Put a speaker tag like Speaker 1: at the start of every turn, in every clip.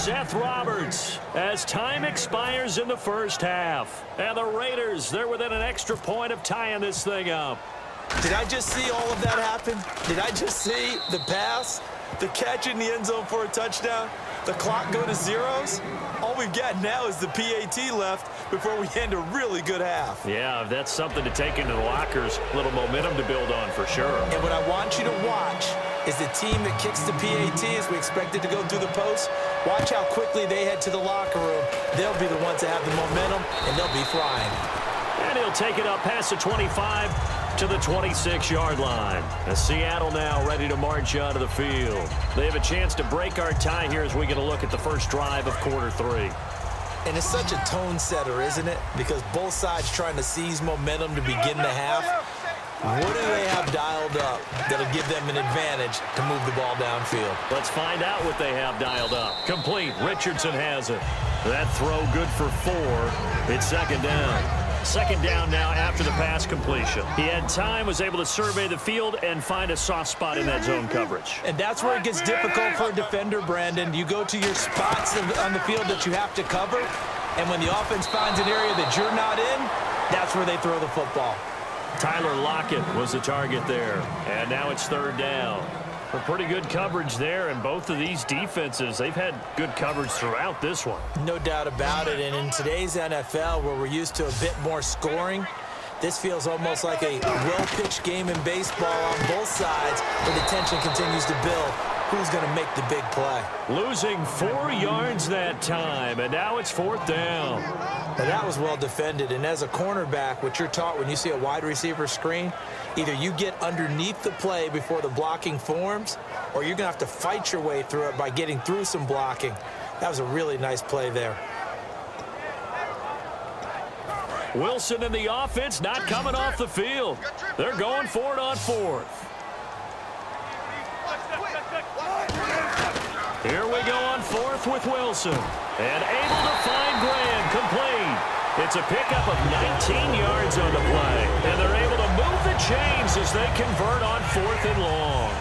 Speaker 1: Seth Roberts as time expires in the first half. And the Raiders, they're within an extra point of tying this thing up.
Speaker 2: Did I just see all of that happen? Did I just see the pass, the catch in the end zone for a touchdown, the clock go to zeros? All we've got now is the PAT left before we end a really good half.
Speaker 1: Yeah, that's something to take into the lockers. A little momentum to build on for sure.
Speaker 2: And what I want you to watch is the team that kicks the PAT as we expect it to go through the post. Watch how quickly they head to the locker room. They'll be the ones that have the momentum, and they'll be flying.
Speaker 1: And he'll take it up past the 25 to the 26-yard line. As Seattle now ready to march onto the field. They have a chance to break our tie here as we get a look at the first drive of quarter 3.
Speaker 2: And it's such a tone setter, isn't it? Because both sides trying to seize momentum to begin the half. What do they have dialed up that'll give them an advantage to move the ball downfield?
Speaker 1: Let's find out what they have dialed up. Complete. Richardson has it. That throw good for 4. It's second down. Second down now after the pass completion. He had time, was able to survey the field and find a soft spot in that zone coverage.
Speaker 2: And that's where it gets difficult for a defender, Brandon. You go to your spots on the field that you have to cover, and when the offense finds an area that you're not in, that's where they throw the football.
Speaker 1: Tyler Lockett was the target there. And now it's third down. A pretty good coverage there, and both of these defenses, they've had good coverage throughout this one.
Speaker 2: No doubt about it, and in today's NFL, where we're used to a bit more scoring, this feels almost like a well-pitched game in baseball on both sides, where the tension continues to build. Who's going to make the big play?
Speaker 1: Losing 4 yards that time, and now it's fourth down.
Speaker 2: Now that was well defended, and as a cornerback, what you're taught when you see a wide receiver screen, either you get underneath the play before the blocking forms, or you're going to have to fight your way through it by getting through some blocking. That was a really nice play there.
Speaker 1: Wilson and the offense not coming off the field. They're going for it on fourth. Here we go on fourth with Wilson. And able to find Graham, complete. It's a pickup of 19 yards on the play. And they're able to move the chains as they convert on fourth and long.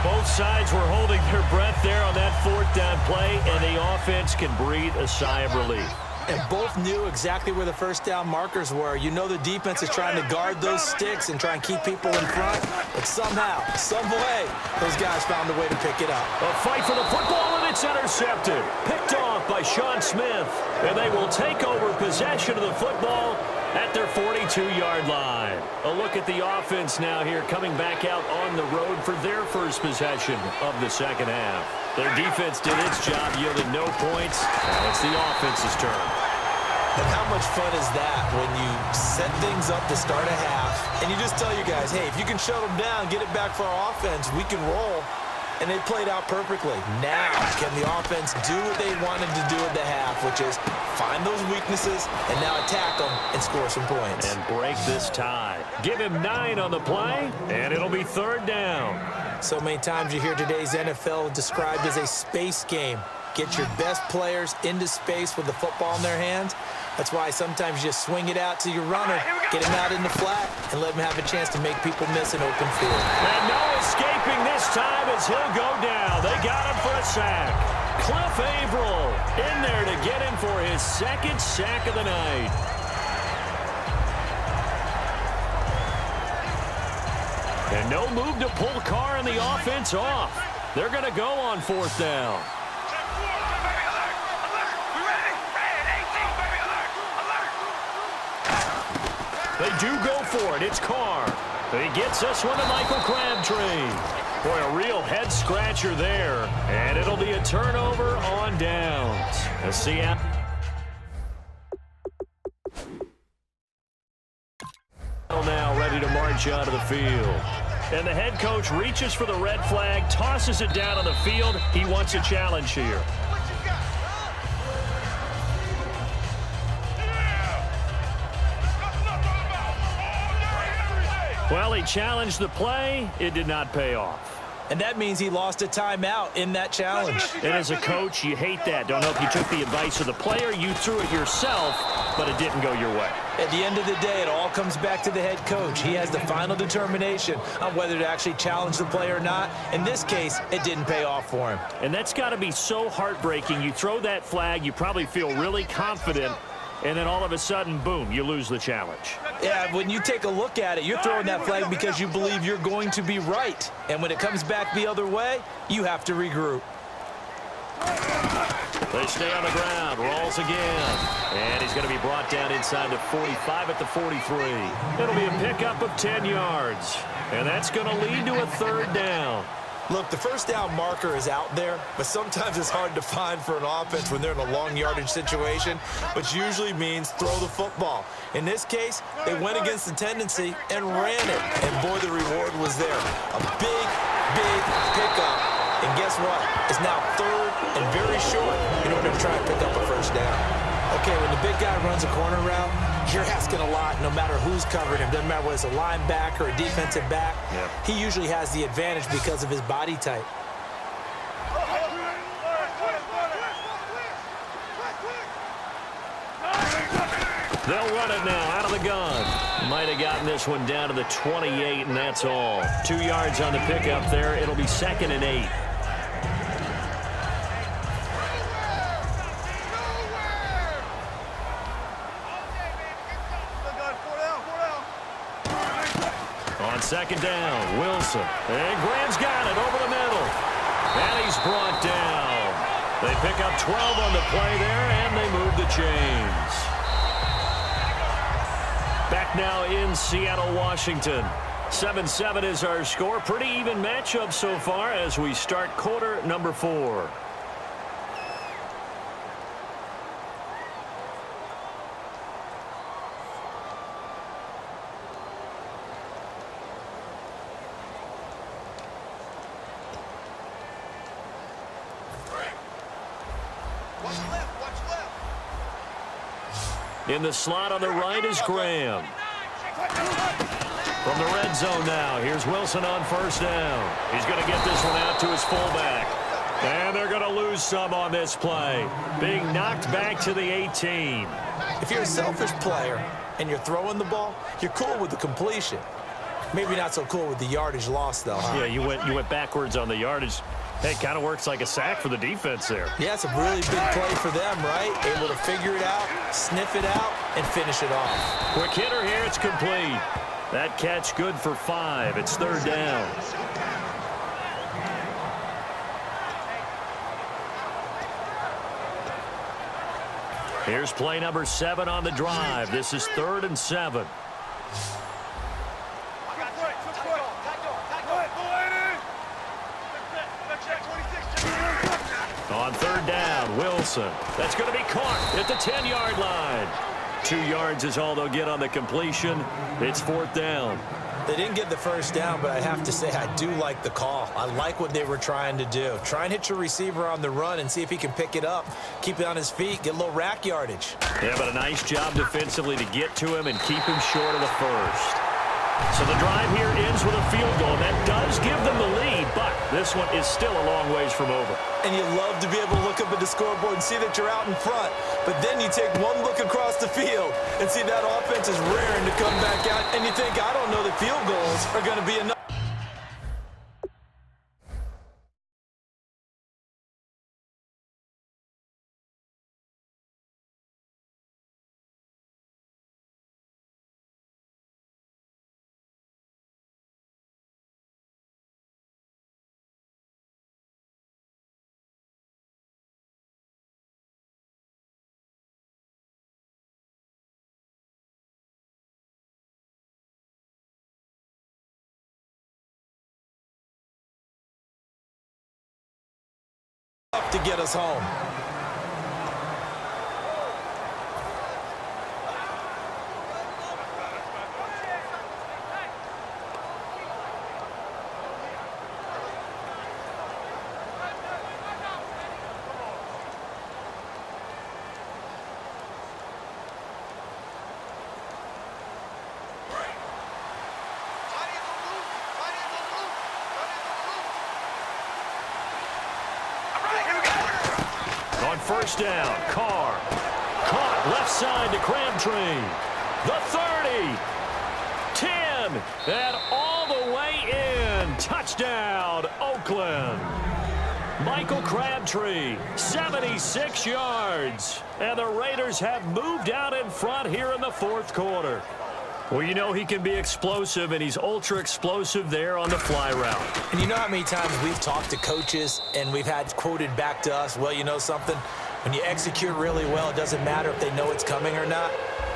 Speaker 1: Both sides were holding their breath there on that fourth down play, and the offense can breathe a sigh of relief.
Speaker 2: And both knew exactly where the first down markers were. You know the defense is trying to guard those sticks and try and keep people in front. But somehow, some way, those guys found a way to pick it up.
Speaker 1: A fight for the football, and it's intercepted. Picked off by Sean Smith. And they will take over possession of the football at their 42-yard line. A look at the offense now here, coming back out on the road for their first possession of the second half. Their defense did its job, yielding no points. Now it's the offense's turn.
Speaker 2: And how much fun is that when you set things up to start a half, and you just tell your guys, hey, if you can shut them down, get it back for our offense, we can roll. And they played out perfectly. Now, can the offense do what they wanted to do at the half, which is find those weaknesses and now attack them and score some points.
Speaker 1: And break this tie. Give him 9 on the play, and it'll be third down.
Speaker 2: So many times you hear today's NFL described as a space game. Get your best players into space with the football in their hands. That's why sometimes you just swing it out to your runner, get him out in the flat, and let him have a chance to make people miss an open field.
Speaker 1: And no escaping this time as he'll go down. They got him for a sack. Cliff Averill in there to get him for his second sack of the night. And no move to pull Carr and the offense off. They're going to go on fourth down. They do go for it. It's Carr. He gets this one to Michael Crabtree. Boy, a real head-scratcher there. And it'll be a turnover on downs. Seattle now ready to march out of the field. And the head coach reaches for the red flag, tosses it down on the field. He wants a challenge here. Well, he challenged the play. It did not pay off.
Speaker 2: and that means he lost a timeout in that challenge.
Speaker 1: And as a coach, you hate that. Don't know if you took the advice of the player, you threw it yourself, but it didn't go your way.
Speaker 2: At the end of the day, it all comes back to the head coach. He has the final determination on whether to actually challenge the play or not. In this case, it didn't pay off for him.
Speaker 1: And that's got to be so heartbreaking. You throw that flag, you probably feel really confident, and then all of a sudden, boom, you lose the challenge.
Speaker 2: Yeah, when you take a look at it, you're throwing that flag because you believe you're going to be right. And when it comes back the other way, you have to regroup.
Speaker 1: They stay on the ground. Rolls again. And he's going to be brought down inside the 45 at the 43. It'll be a pickup of 10 yards. And that's going to lead to a third down.
Speaker 2: Look, the first down marker is out there, but sometimes it's hard to find for an offense when they're in a long yardage situation, which usually means throw the football. In this case, they went against the tendency and ran it. And boy, the reward was there. A big, big pickup. And guess what? It's now third and very short in order to try and pick up a first down. Okay, when the big guy runs a corner route, you're asking a lot no matter who's covering him. Doesn't matter whether it's a linebacker or a defensive back. Yep. He usually has the advantage because of his body type.
Speaker 1: They'll run it now out of the gun. Might have gotten this one down to the 28, and that's all. 2 yards on the pickup there. It'll be 2nd and 8. On 2nd down, Wilson. And Graham's got it over the middle. And he's brought down. They pick up 12 on the play there, and they move the chains. Back now in Seattle, Washington. 7-7 is our score. Pretty even matchup so far as we start quarter number 4. In the slot on the right is Graham. From the red zone now, here's Wilson on first down. He's going to get this one out to his fullback. And they're going to lose some on this play. Being knocked back to the 18.
Speaker 2: If you're a selfish player and you're throwing the ball, you're cool with the completion. Maybe not so cool with the yardage loss, though, huh?
Speaker 1: Yeah, you went backwards on the yardage. Hey, it kind of works like a sack for the defense there.
Speaker 2: Yeah, it's a really big play for them, right? Able to figure it out, sniff it out, and finish it off.
Speaker 1: Quick hitter here, it's complete. That catch good for 5. It's 3rd down. Here's play number 7 on the drive. This is 3rd and 7. On 3rd down, Wilson. That's going to be caught at the 10-yard line. 2 yards is all they'll get on the completion. It's 4th down.
Speaker 2: They didn't get the first down, but I have to say I do like the call. I like what they were trying to do. Try and hit your receiver on the run and see if he can pick it up, keep it on his feet, get a little rack yardage.
Speaker 1: Yeah, but a nice job defensively to get to him and keep him short of the first. So the drive here ends with a field goal. That does give them the lead, but this one is still a long ways from over.
Speaker 2: And you love to be able to look up at the scoreboard and see that you're out in front. But then you take one look across the field and see that offense is raring to come back out. And you think, I don't know that field goals are going to be enough. To get us home.
Speaker 1: On first down, Carr. Caught left side to Crabtree. The 30. 10. And all the way in. Touchdown, Oakland. Michael Crabtree, 76 yards. And the Raiders have moved out in front here in the fourth quarter. Well, you know he can be explosive, and he's ultra-explosive there on the fly route.
Speaker 2: And you know how many times we've talked to coaches and we've had quoted back to us, well, you know something? When you execute really well, it doesn't matter if they know it's coming or not.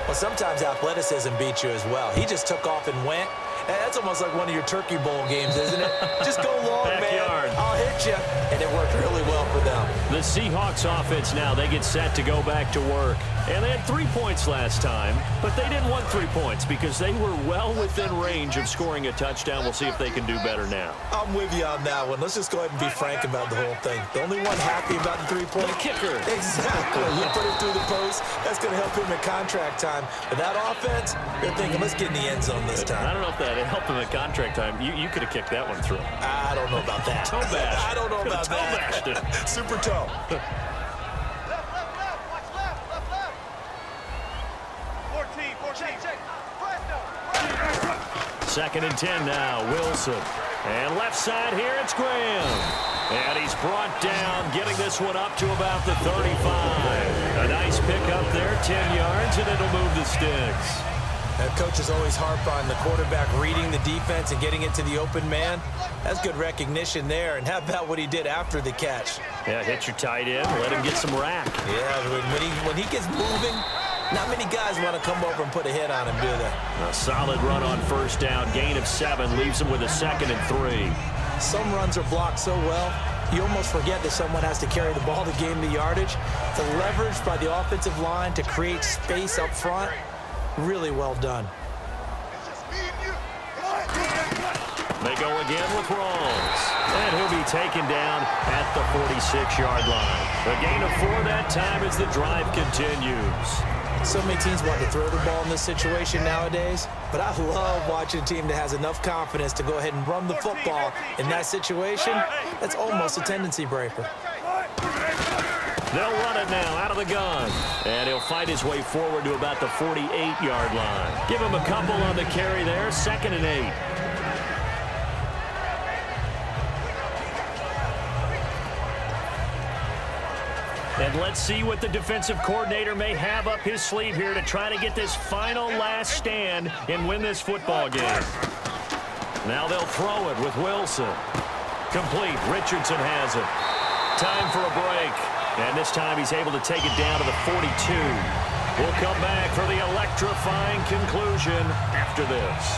Speaker 2: Well, sometimes athleticism beats you as well. He just took off and went. That's almost like one of your Turkey Bowl games, isn't it? Just go long,
Speaker 1: Backyard.
Speaker 2: man. I'll hit you. And it worked really well for them.
Speaker 1: The Seahawks offense now, they get set to go back to work. And they had 3 points last time, but they didn't want 3 points because they were well within range of scoring a touchdown. We'll see if they can do better now.
Speaker 2: I'm with you on that one. Let's just go ahead and be frank about the whole thing. The only one happy about the 3-point.
Speaker 1: The kicker.
Speaker 2: Exactly. You put it through the post. That's going to help him in contract time. But that offense, they're thinking, let's get in the end zone this time.
Speaker 1: I don't know if that helped him at contract time. You could have kicked that one through.
Speaker 2: I don't know about that.
Speaker 1: Toe bash.
Speaker 2: I don't know about
Speaker 1: toe
Speaker 2: that.
Speaker 1: Bashed it.
Speaker 2: Super toe.
Speaker 1: Second and 10 now, Wilson. And left side here, it's Graham. And he's brought down, getting this one up to about the 35. A nice pick up there, 10 yards, and it'll move the sticks.
Speaker 2: Coaches always harp on the quarterback reading the defense and getting it to the open man. That's good recognition there. And how about what he did after the catch?
Speaker 1: Yeah, hit your tight end, let him get some rack.
Speaker 2: Yeah, when he gets moving, not many guys want to come over and put a hit on him, do they?
Speaker 1: A solid run on first down, gain of 7, leaves him with a 2nd and 3.
Speaker 2: Some runs are blocked so well, you almost forget that someone has to carry the ball to gain the yardage. The leverage by the offensive line to create space up front, really well done.
Speaker 1: They go again with Rawls. And he'll be taken down at the 46-yard line. A gain of 4 that time as the drive continues.
Speaker 2: So many teams want to throw the ball in this situation nowadays, but I love watching a team that has enough confidence to go ahead and run the football in that situation. That's almost a tendency breaker.
Speaker 1: They'll run it now out of the gun. And he'll fight his way forward to about the 48-yard line. Give him a couple on the carry there, 2nd and 8. And let's see what the defensive coordinator may have up his sleeve here to try to get this final last stand and win this football game. Now they'll throw it with Wilson. Complete. Richardson has it. Time for a break. And this time he's able to take it down to the 42. We'll come back for the electrifying conclusion after this.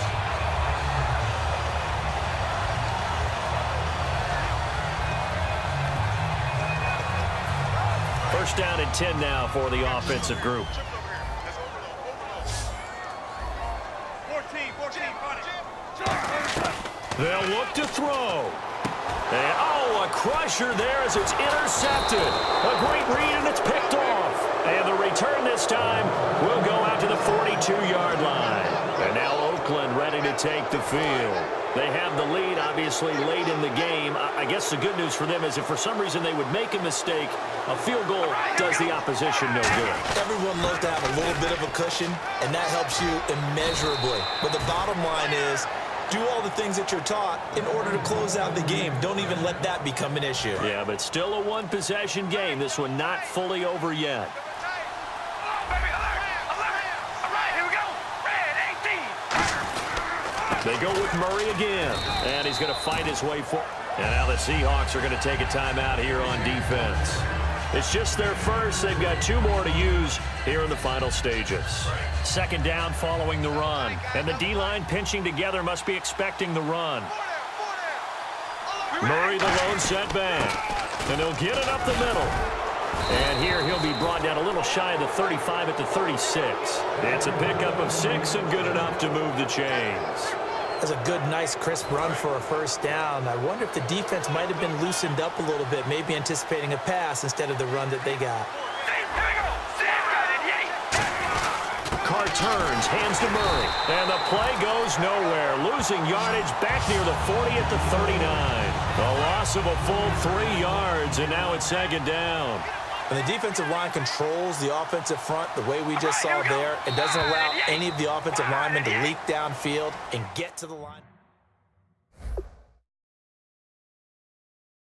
Speaker 1: First down and 10 now for the offensive group.
Speaker 3: 14,
Speaker 1: They'll look to throw. And, a crusher there as it's intercepted. A great read, and it's picked off. And the return this time will go out to the 42-yard line. And now Oakland ready to take the field. They have the lead, obviously, late in the game. I guess the good news for them is if for some reason they would make a mistake, a field goal does the opposition no good.
Speaker 2: Everyone loves to have a little bit of a cushion, and that helps you immeasurably. But the bottom line is, do all the things that you're taught in order to close out the game. Don't even let that become an issue.
Speaker 1: Yeah, but still a one-possession game. This one not fully over yet. They go with Murray again, and he's going to fight his way forward. And now the Seahawks are going to take a timeout here on defense. It's just their first. They've got 2 more to use here in the final stages. Second down following the run. And the D-line pinching together must be expecting the run. Murray the lone setback. And they'll get it up the middle. And here he'll be brought down a little shy of the 35 at the 36. It's a pickup of 6 and good enough to move the chains.
Speaker 2: That's a good, nice, crisp run for a first down. I wonder if the defense might have been loosened up a little bit, maybe anticipating a pass instead of the run that they got.
Speaker 1: Carr turns, hands to Murray, and the play goes nowhere. Losing yardage back near the 40 at the 39. A loss of a full 3 yards, and now it's second down.
Speaker 2: When the defensive line controls the offensive front the way we just saw there, it doesn't allow any of the offensive linemen to leak downfield and get to the line.